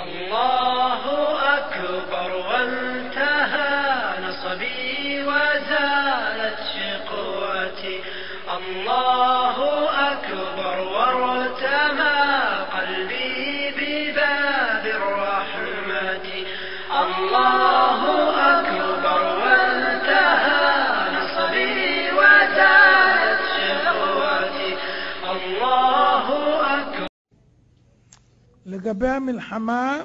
الله أكبر وانتهى نصبي وزالت شقوتي. الله أكبر وارتمى قلبي بباب الرحمة. الله أكبر وانتهى نصبي وزالت شقوتي. الله أكبر. לגבי המלחמה,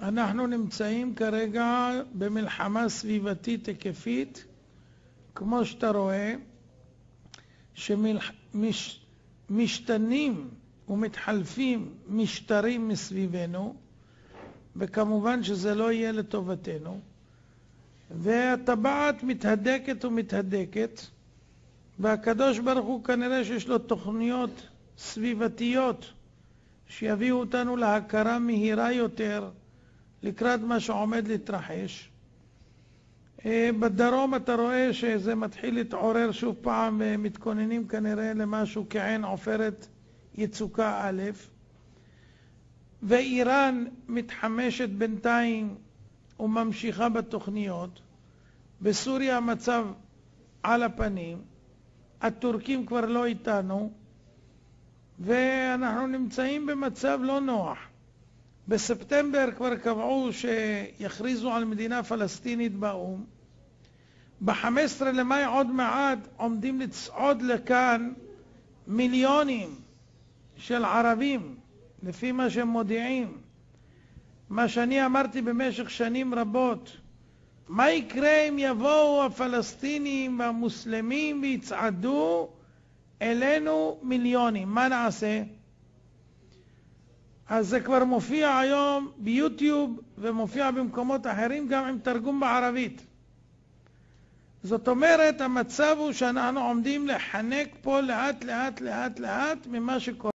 אנחנו נמצאים כרגע במלחמה סביבתית היקפית, כמו שאתה רואה, שמשתנים ומתחלפים משטרים מסביבנו, וכמובן שזה לא יהיה לטובתנו, והטבעת מתהדקת ומתהדקת, והקדוש ברוך הוא כנראה שיש לו תוכניות סביבתיות שיביאו אותנו להכרה מהירה יותר לקראת מה שעומד להתרחש. בדרום אתה רואה שזה מתחיל להתעורר שוב פעם, מתכוננים כנראה למשהו כעין עופרת יצוקה א', ואיראן מתחמשת בינתיים וממשיכה בתוכניות. בסוריה המצב על הפנים, הטורקים כבר לא איתנו, ואנחנו נמצאים במצב לא נוח. בספטמבר כבר קבעו שיכריזו על מדינה פלסטינית באו"ם. ב-15 למאי עוד מעט עומדים לצעוד לכאן מיליונים של ערבים, לפי מה שהם מודיעים. מה שאני אמרתי במשך שנים רבות, מה יקרה אם יבואו הפלסטינים והמוסלמים ויצעדו אלינו מיליונים? מה נעשה? אז זה כבר מופיע היום ביוטיוב ומופיע במקומות אחרים גם עם תרגום בערבית. זאת אומרת, המצב הוא שאנחנו עומדים לחנק פה לאט לאט לאט לאט ממה שקורה.